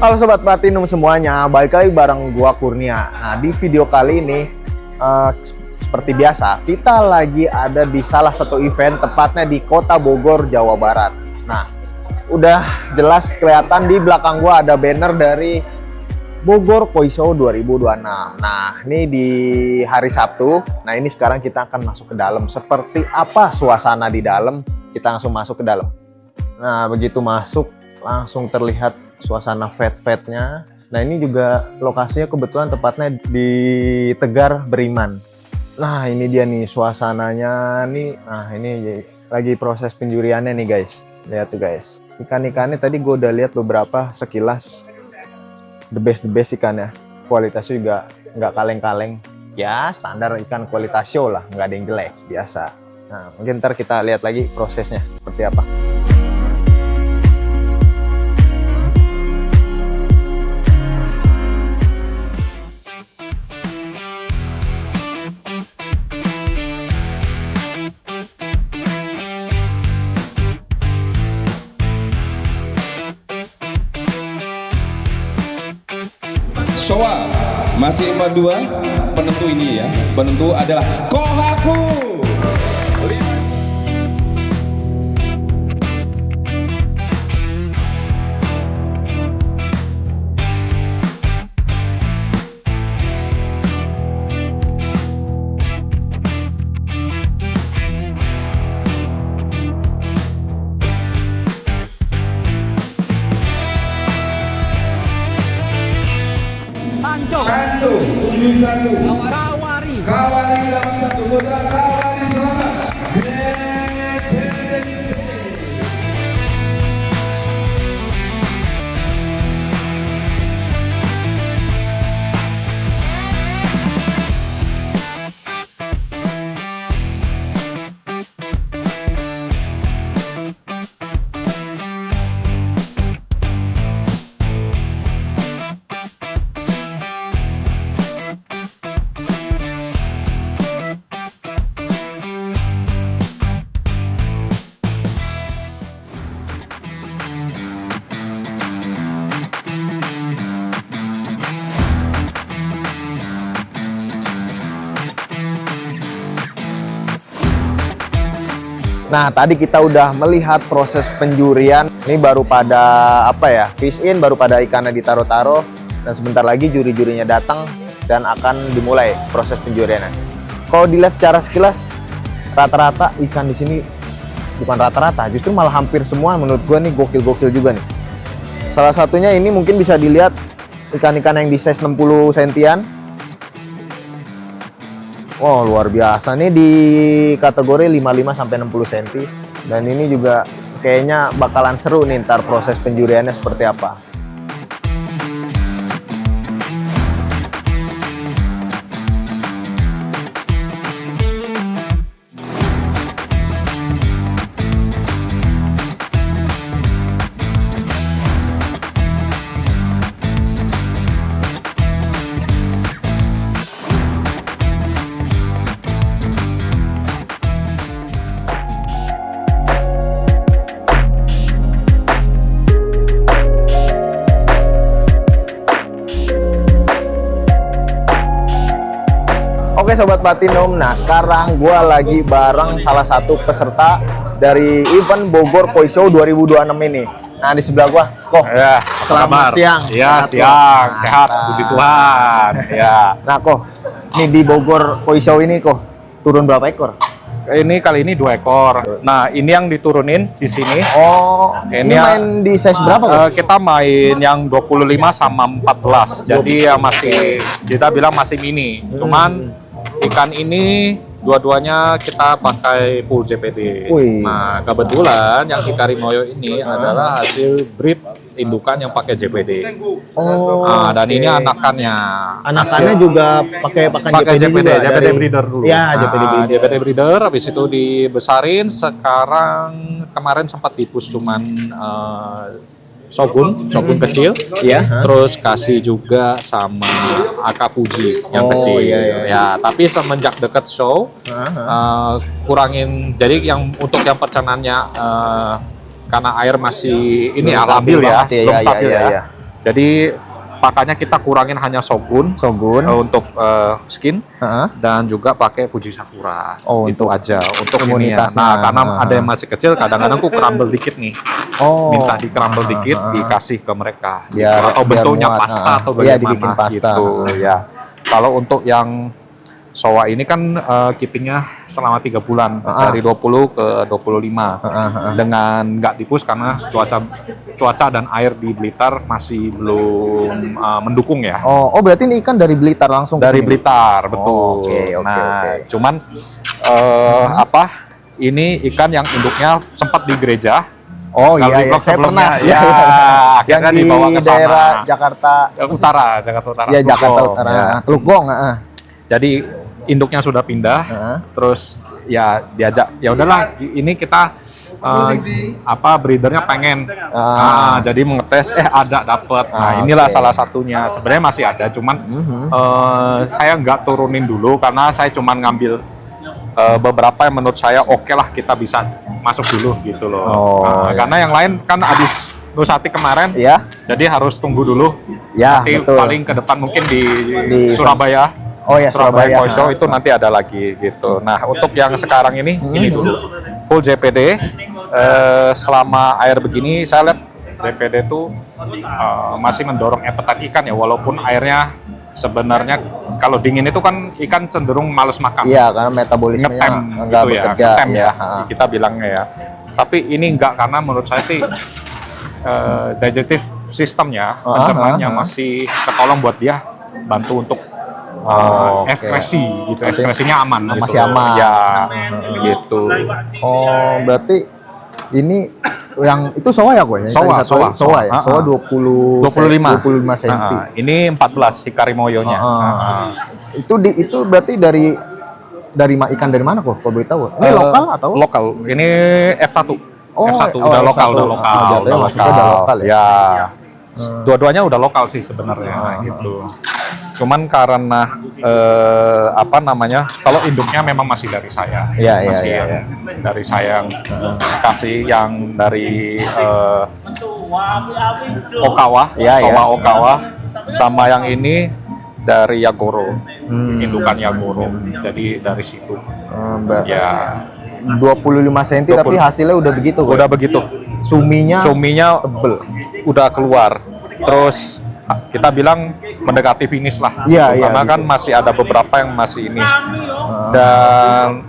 Halo Sobat Platinum semuanya, balik lagi bareng gua Kurnia. Nah, di video kali ini seperti biasa, kita lagi ada di salah satu event, tepatnya di Kota Bogor, Jawa Barat. Nah, udah jelas kelihatan di belakang gua ada banner dari Bogor Koi Show 2026. Nah, ini di hari Sabtu. Nah, ini sekarang kita akan masuk ke dalam. Seperti apa suasana di dalam? Kita langsung masuk ke dalam. Nah, begitu masuk langsung terlihat suasana vet-vetnya. Nah, ini juga lokasinya kebetulan tepatnya di Tegar Beriman. Nah, ini dia nih suasananya nih. Nah, ini lagi proses penjuriannya nih guys. Lihat tuh guys. Ikan-ikannya tadi gue udah lihat beberapa sekilas. The best ikannya. Kualitasnya juga nggak kaleng-kaleng. Ya, standar ikan kualitas show lah. Nggak ada yang jelek, biasa. Nah, mungkin ntar kita lihat lagi prosesnya seperti apa. Showa masih 42, penentu ini ya, penentu adalah Kohaku. Kanco 71 Kawari 81 Putra Kawari Selatan BCDC. Nah, tadi kita udah melihat proses penjurian. Ini baru pada apa ya? Fish in, baru pada ikannya ditaruh-taruh, dan sebentar lagi juri-jurinya datang dan akan dimulai proses penjuriannya. Kalau dilihat secara sekilas, rata-rata ikan di sini bukan rata-rata, justru malah hampir semua menurut gua nih gokil-gokil juga nih. Salah satunya ini mungkin bisa dilihat ikan-ikan yang di size 60 sentian. Wow, luar biasa nih di kategori 55 sampai 60 cm. Dan ini juga kayaknya bakalan seru nih ntar proses penjuriannya seperti apa. Oke Sobat Platinum, nah sekarang gue lagi bareng salah satu peserta dari event Bogor Koi Show 2026 ini. Nah di sebelah gue, ya, selamat siang. Ya, siang, sehat, puji Tuhan. Ya. Nah nih di Bogor Koi Show ini turun berapa ekor? Ini kali ini 2 ekor. Nah, ini yang diturunin di sini. Oh, ini main di size berapa? Kita main yang 25 sama 14. Jadi ya masih, kita bilang masih mini. Cuman ikan ini dua-duanya kita pakai full JPD. Nah, kebetulan yang Hikari Moyo ini adalah hasil breed indukan yang pakai JPD. Oh, nah, dan ini anakannya. Anakannya juga pakai JPD, juga, JPD breeder dulu. Ya, JPD breeder. JPD breeder, habis itu dibesarin. Sekarang kemarin sempat dipus cuman Shogun kecil, ya. Terus kasih juga sama Akapuji yang kecil. Ya, tapi semenjak deket show, kurangin. Jadi yang untuk yang percanannya karena air masih ini belum labil ya, belum stabil ya. Jadi pakannya kita kurangin hanya Shogun untuk skin dan juga pakai Fuji Sakura. Oh, itu untuk aja untuk ini ya. komunitasnya. Nah, karena ada yang masih kecil, kadang-kadang aku crumble dikit nih. Minta di crumble dikit, dikasih ke mereka. Biar, atau bentuknya pasta atau bagaimana dibikin pasta. gitu ya. Kalau untuk yang Showa ini kan keepingnya selama 3 bulan dari 20 ke 25 dengan nggak dipus karena cuaca dan air di Blitar masih belum mendukung ya. Oh, berarti ini ikan dari Blitar langsung Dari kesini? Blitar, betul. Cuman ini ikan yang induknya sempat di gereja. Oh Kalau di iya, vlog saya pernah. sebelumnya, akhirnya yang di dibawa ke sana. daerah Jakarta Jakarta Utara. Ya, Jakarta Teluk Utara. Gong, ya. Teluk Gong, Jadi induknya sudah pindah, terus ya diajak, ya udahlah, ini kita breedernya pengen, jadi mengetes, ada dapet. Nah inilah salah satunya. Sebenarnya masih ada, cuman saya nggak turunin dulu karena saya cuman ngambil beberapa yang menurut saya oke lah kita bisa masuk dulu gitu loh. Karena yang lain kan habis Nusati kemarin, jadi harus tunggu dulu. Nanti betul. paling ke depan mungkin di Surabaya. Surabaya Koi Show itu nanti ada lagi gitu. Nah untuk yang sekarang ini dulu full JPD. Selama air begini saya lihat JPD itu masih mendorong appetite ikan ya, walaupun airnya sebenarnya kalau dingin itu kan ikan cenderung males makan. Iya, karena metabolismenya ngetem nggak gitu bekerja. ngetem ya kita bilangnya ya. Tapi ini enggak, karena menurut saya sih digestive sistemnya, pencernaan masih ketolong buat dia bantu untuk ekskresi gitu, ekskresinya aman, masih gitu. aman ya gitu. Berarti ini yang itu Showa ya gue? Showa ya? Showa 25 cm. Ini 14 Hikarimoyonya. Itu berarti dari ikan dari mana kok? Kalau boleh tahu? Ini lokal atau? Lokal. Ini F1. F1 udah lokal. Udah lokal ya. Dua-duanya udah lokal sih sebenarnya gitu. Cuman karena kalau induknya memang masih dari saya. Dari saya yang kasih yang dari Okawa, Showa Okawa, sama yang ini dari Yagoro, indukan Yagoro. Jadi dari situ. Ya 25 cm tapi hasilnya udah begitu. Udah begitu. Suminya tebel. Udah keluar. Terus kita bilang mendekati finish lah. Karena kan masih ada beberapa yang masih ini. Dan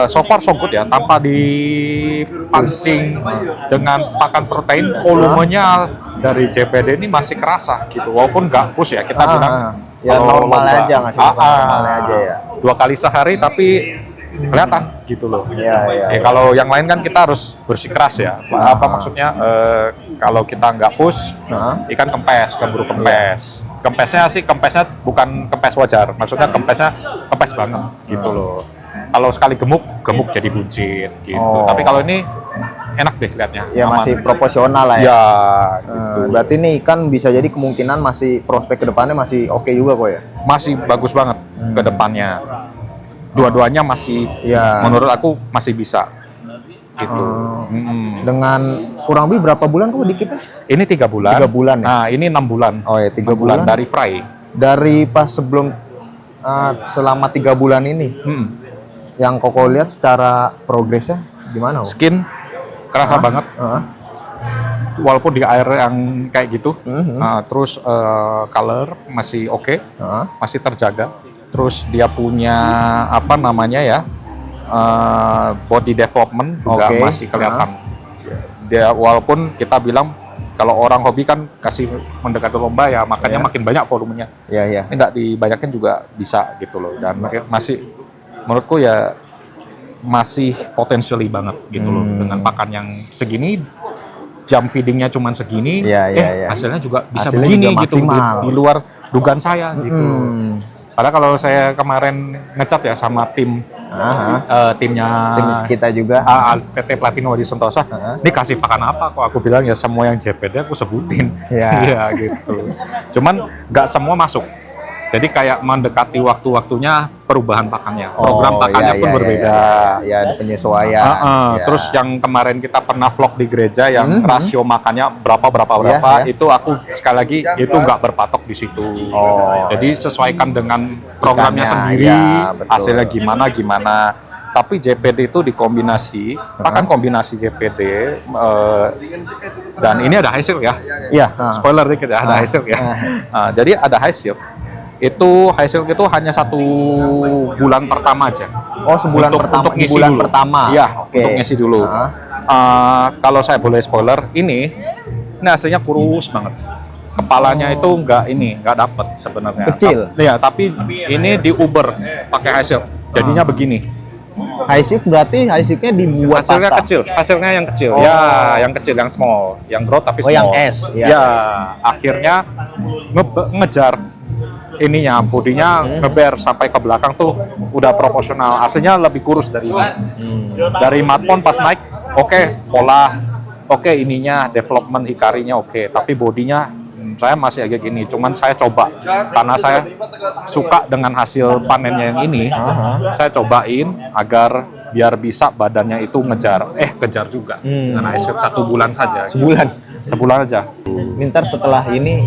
so far so good ya, tanpa dipancing dengan pakan protein, volumenya dari JPD ini masih kerasa gitu. Walaupun nggak push ya, kita bilang ya normal aja, ngasih makan normalnya aja ya. 2 kali sehari tapi kelihatan gitu loh. Kalau yang lain kan kita harus bersikeras ya. Maksudnya kalau kita nggak push, ikan keburu kempes. Kempesnya bukan kempes wajar. Maksudnya kempes banget gitu loh. Kalau sekali gemuk jadi buncit gitu. Tapi kalau ini enak deh lihatnya. Ya aman. Masih proporsional lah ya. Ya gitu. Berarti nih ikan bisa jadi kemungkinan masih prospek kedepannya masih oke juga kok ya? Masih bagus banget ke depannya. Dua-duanya masih, menurut aku masih bisa gitu. Dengan kurang lebih berapa bulan kok dikipnya? Ini 3 bulan. 3 bulan ya? Nah ini 6 bulan. Oh ya 3 bulan. Dari fry. Dari pas sebelum selama 3 bulan ini, yang Koko lihat secara progresnya gimana? Skin kerasa banget. Walaupun di air yang kayak gitu, terus color masih oke, masih terjaga. Terus dia punya body development juga masih kelihatan. Dia walaupun kita bilang kalau orang hobi kan kasih mendekati lomba ya makanya makin banyak volumenya. Tidak dibanyakin juga bisa gitu loh. Dan masih menurutku ya masih potensially banget gitu loh, dengan pakan yang segini, jam feedingnya cuma segini, hasilnya juga bisa begini juga gitu, di luar dugaan saya gitu. Padahal kalau saya kemarin ngecat ya sama timnya kita juga, PT Platino di Sentosa, ini kasih pakan apa? Kok aku bilang ya semua yang JPD aku sebutin, ya gitu. Cuman nggak semua masuk. Jadi kayak mendekati waktu-waktunya perubahan pakannya. Program pakannya pun berbeda. Ya, ada penyesuaian. Ya. Terus yang kemarin kita pernah vlog di gereja yang rasio makannya berapa Ya. itu aku sekali lagi itu nggak berpatok di situ. Jadi sesuaikan dengan programnya sendiri, betul. hasilnya gimana. Tapi JPD itu dikombinasi, pakan kombinasi JPD dan ini ada hasil ya. Iya. Spoiler dikit ya, ada hasil ya. Jadi ada hasil. Hasil itu hanya 1 bulan pertama aja. Oh, sebulan pertama. Untuk ngisi bulan dulu. pertama. Iya, untuk ngisi dulu. Kalau saya boleh spoiler, ini hasilnya kurus banget. Kepalanya itu nggak dapet sebenarnya. Kecil. Iya, tapi ini diuber pakai hasil. Jadinya begini. Hasil berarti hasilnya dibuat Hasilnya pasta. kecil, hasilnya yang kecil. Ya, yang kecil, yang small, yang growth tapi small. yang S. Ya, akhirnya ngejar ininya, bodinya ngeber sampai ke belakang tuh udah proporsional. Aslinya lebih kurus dari ini. Dari matpon pas naik, pola, ininya development hikarinya tapi bodinya saya masih agak gini. Cuman saya coba karena saya suka dengan hasil panennya yang ini, saya cobain agar biar bisa badannya itu kejar juga. Dengan hasil 1 bulan saja. Sebulan aja. Mintar setelah ini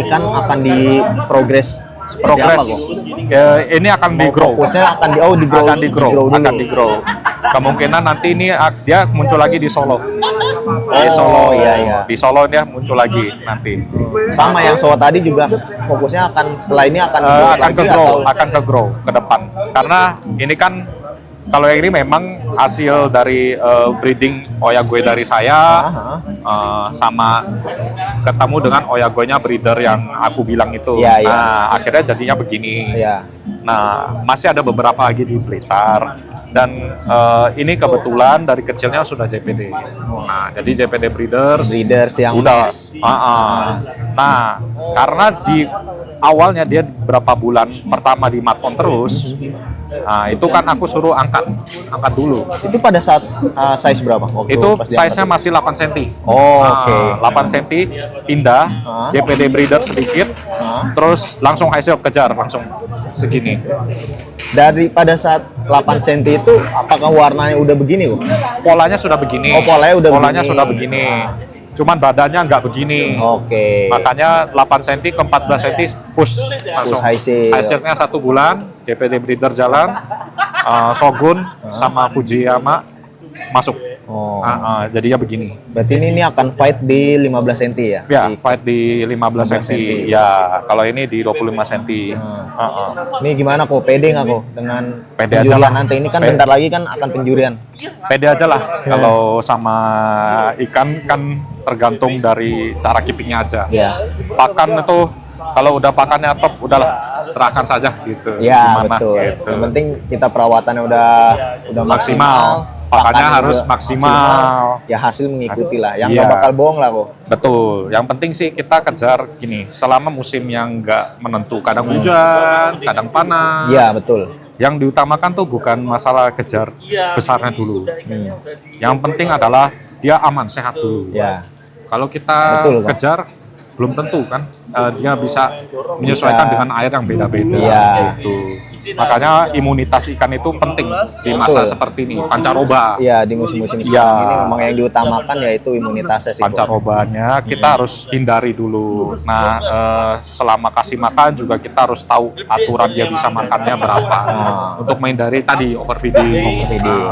kan akan di progres seperti apa kok? Ini akan di-grow. Fokusnya akan di-grow. Akan di-grow. Kemungkinan nanti ini dia muncul lagi di Solo. Iya. Di Solo dia muncul lagi nanti. Sama yang Sowa tadi juga fokusnya akan setelah ini akan ke grow ke depan. Karena ini kan kalau yang ini memang hasil dari breeding Oyagoe dari saya, sama ketemu dengan Oyagoe-nya breeder yang aku bilang itu. Nah, akhirnya jadinya begini. Nah, masih ada beberapa lagi di Blitar. Dan ini kebetulan dari kecilnya sudah JPD. Nah, jadi JPD breeders yang udah. Nah, karena di awalnya dia berapa bulan pertama di matpon terus. Nah, itu kan aku suruh angkat dulu. Itu pada saat size berapa? Itu size-nya masih 8 cm. 8 cm, pindah, JPD breeder sedikit, terus langsung hasil kejar, langsung segini. Dari pada saat 8 cm itu, apakah warnanya udah begini kok? Polanya sudah begini. Polanya sudah begini. Cuman badannya nggak begini. Makanya 8 cm ke 14 cm push langsung. Hasilnya 1 bulan, JPD breeder jalan, Shogun sama Fujiyama masuk. Jadinya begini. Berarti ini akan fight di 15 cm ya? Ya, fight di 15 cm. Ya, kalau ini di 25 cm. Ini gimana kok? Pede nggak kok dengan pede penjurian aja lah. nanti? Ini kan bentar lagi kan akan penjurian. Pede aja lah. Kalau sama ikan kan tergantung dari cara keepingnya aja. Pakan itu kalau udah pakannya top, udahlah serahkan saja gitu. Betul. Gitu. Yang penting kita perawatannya udah maksimal. Pakannya harus maksimal. Ya hasil mengikuti lah. Yang nggak bakal bohong lah kok. Betul. Yang penting sih kita kejar gini. Selama musim yang nggak menentu, kadang hujan, kadang panas. Iya betul. Yang diutamakan tuh bukan masalah kejar besarnya dulu. Yang penting adalah dia aman, sehat dulu. Kalau kita kejar, belum tentu kan dia bisa menyesuaikan dengan air yang beda-beda. Gitu. Makanya imunitas ikan itu penting di masa seperti ini. Pancaroba. Di musim-musim sekarang ini memang yang diutamakan yaitu imunitasnya sih. Pancarobanya kita harus hindari dulu. Nah, selama kasih makan juga kita harus tahu aturan dia bisa makannya berapa untuk menghindari tadi overfeeding. Betul.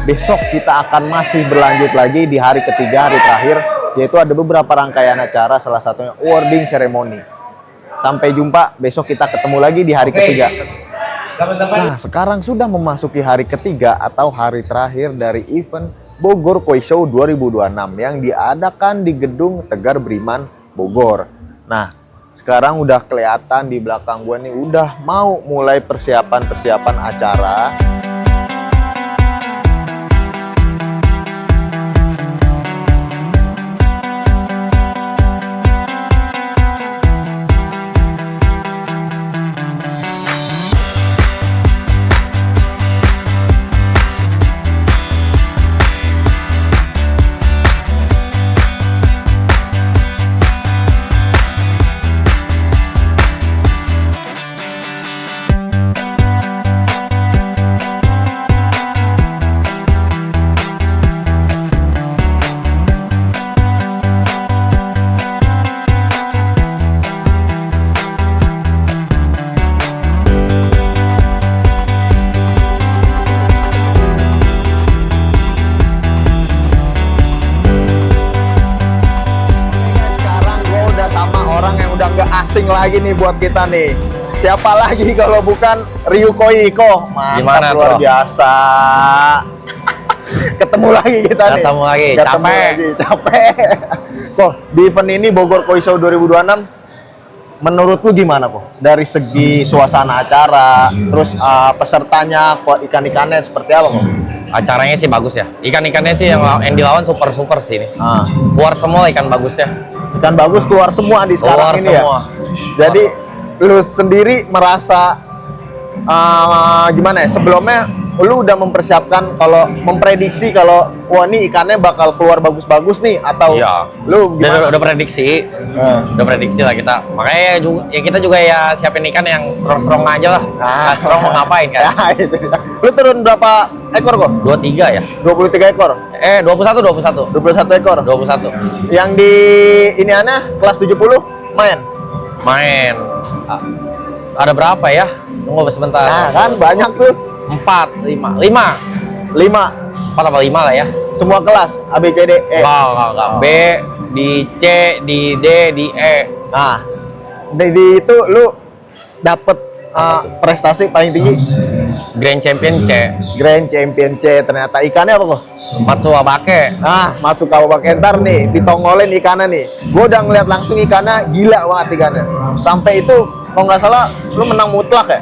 Besok kita akan masih berlanjut lagi di hari ketiga, hari terakhir, yaitu ada beberapa rangkaian acara, salah satunya awarding ceremony. Sampai jumpa, besok kita ketemu lagi di hari ketiga. Nah, sekarang sudah memasuki hari ketiga atau hari terakhir dari event Bogor Koi Show 2026 yang diadakan di Gedung Tegar Beriman, Bogor. Nah, sekarang udah kelihatan di belakang gue nih, udah mau mulai persiapan acara. udah nggak asing lagi nih buat kita nih. Siapa lagi kalau bukan Ryuko Iko? Mantap, Gimana, luar bro? biasa. Ketemu lagi kita nih. Ketemu lagi, capek. Kok di event ini Bogor Koi Show 2026 menurut lu gimana kok? Dari segi suasana acara, terus pesertanya, kok ikan-ikannya seperti apa kok? Acaranya sih bagus ya. Ikan-ikannya sih yang dilawan super sih ini. Keluar semua ikan bagusnya. Ikan bagus keluar semua di sekarang Keluar ini semua. ya. Jadi lu sendiri merasa gimana ya? Sebelumnya lu udah mempersiapkan kalau memprediksi kalau wah ini ikannya bakal keluar bagus-bagus nih atau Iya. lu gimana? Udah prediksi. Udah prediksi lah kita. Makanya kita juga ya siapin ikan yang strong aja lah. Nggak strong mau ngapain kan? Ya, itu. Lu turun berapa ekor kok? 23 ya? 23 ekor. 21. 21 ekor. 21. Yang di iniannya kelas 70 main. Ada berapa ya? Tunggu sebentar. Nah, kan banyak tuh. 4, 5. 5 4 apa 5 lah ya? semua kelas A B C D E. Enggak. B, di C, di D, di E. Nah, di itu lu dapet prestasi paling tinggi Grand Champion C. Grand Champion C. Ternyata ikannya apa kok? Matsubake. Nah, Matsukawa Kentar nih, ditongolin ikannya nih. Gue udah ngeliat langsung ikannya, gila banget ikannya. Sampai itu, kalau nggak salah, lu menang mutlak ya?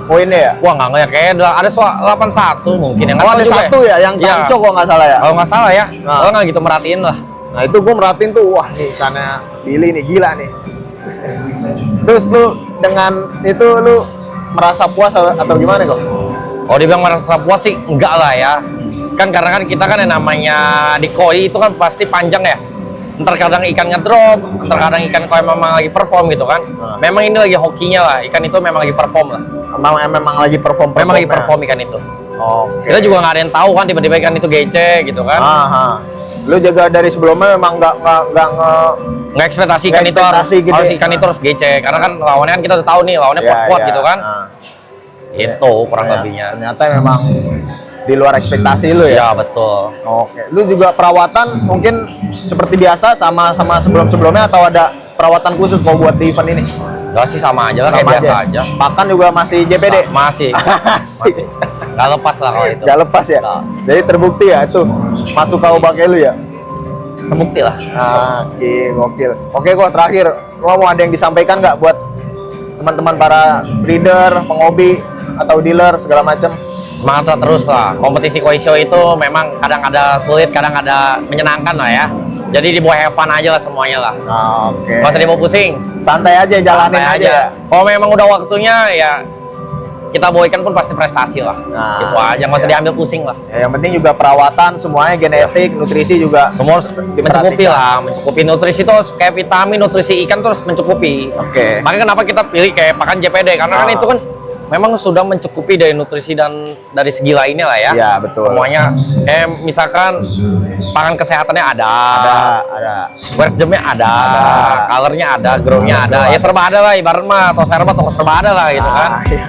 Poinnya ya? Wah, nggak ngeliat, kayaknya ada 81 mungkin yang Oh, ada satu ya, yang Iya. tanco kalau nggak salah ya? Kalau nggak salah ya, Nah. kalau nggak gitu merhatiin lah. Nah, itu gue merhatiin tuh, wah nih ikannya Billy nih, gila nih. Terus lu dengan itu lu merasa puas atau gimana kok? Kalau dibilang merasa puas sih enggak lah ya. Kan karena kan kita kan yang namanya di koi itu kan pasti panjang ya. Ntar kadang ikannya drop, ntar kadang ikan koi memang lagi perform gitu kan. Memang ini lagi hokinya lah, ikan itu memang lagi perform lah. Memang lagi perform. Memang lagi perform ikan itu. Oke. Kita juga nggak ada yang tahu kan tiba-tiba ikan itu gece gitu kan. Aha. Lu jaga dari sebelumnya memang nggak Nggak ekspektasi ikan itu harus ikan itu harus gece karena kan lawannya kan kita udah tahu nih lawannya kuat gitu kan. Itu kurang lebihnya. Ternyata memang di luar ekspektasi lu ya. Iya betul. Oke. Lu juga perawatan mungkin seperti biasa sama sebelum-sebelumnya atau ada perawatan khusus mau buat di event ini? Gak sih sama aja lah kayak biasa aja. Pakan juga masih JPD. Masih. Gak lepas lah kalau itu. Gak lepas ya. Nah. Jadi terbukti ya itu masuk kau pakai lu ya. Terbukti lah. Oke, gokil. Oke kok terakhir, lo mau ada yang disampaikan nggak buat teman-teman para breeder, penghobi atau dealer segala macam? Semangat lah terus lah. Kompetisi koi show itu memang kadang ada sulit, kadang ada menyenangkan lah ya. Jadi dibawa have fun aja lah semuanya lah. Oke. Nggak usah dibawa pusing. Santai aja, jalanin Santai aja. Kalau memang udah waktunya ya kita bawa ikan pun pasti prestasi lah. Nah, Itu aja, nggak usah diambil pusing lah. Ya, yang penting juga perawatan semuanya, genetik, nutrisi juga Semua harus mencukupi diperhatikan. lah, mencukupi nutrisi itu harus kayak vitamin, nutrisi ikan terus mencukupi. Oke. Makanya kenapa kita pilih kayak pakan JPD karena kan itu kan memang sudah mencukupi dari nutrisi dan dari segi lainnya lah ya. Iya, betul. Semuanya, misalkan pakan kesehatannya ada. Ada. Work jamnya ada, colornya ada, grow-nya ada, ya serba ada lah ibarat mah, atau serba atau serba ada lah gitu kan. Iya.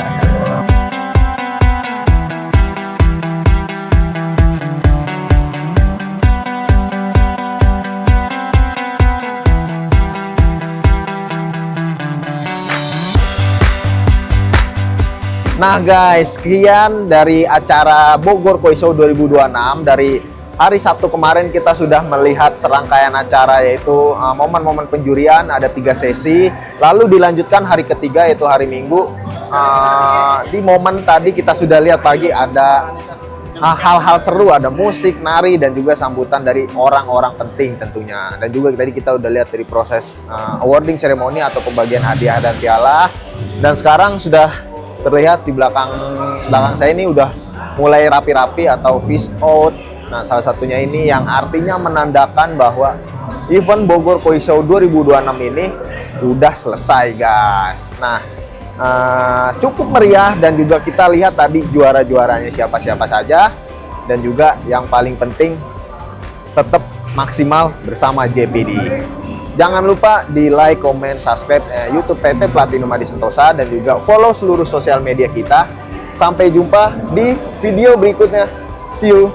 Nah guys, sekian dari acara Bogor Koi Show 2026. Dari hari Sabtu kemarin kita sudah melihat serangkaian acara, yaitu momen-momen penjurian, ada 3 sesi. Lalu dilanjutkan hari ketiga yaitu hari Minggu. Di momen tadi kita sudah lihat pagi ada hal-hal seru, ada musik, nari, dan juga sambutan dari orang-orang penting tentunya. Dan juga tadi kita udah lihat dari proses awarding ceremony atau pembagian hadiah dan piala. Dan sekarang sudah terlihat di belakang saya ini udah mulai rapi-rapi atau fish out. Nah, salah satunya ini yang artinya menandakan bahwa event Bogor Koi Show 2026 ini udah selesai, guys. Nah, cukup meriah dan juga kita lihat tadi juara-juaranya siapa-siapa saja, dan juga yang paling penting tetap maksimal bersama JPD. Jangan lupa di like, comment, subscribe YouTube PT Platinum Adi Sentosa, dan juga follow seluruh sosial media kita. Sampai jumpa di video berikutnya. See you.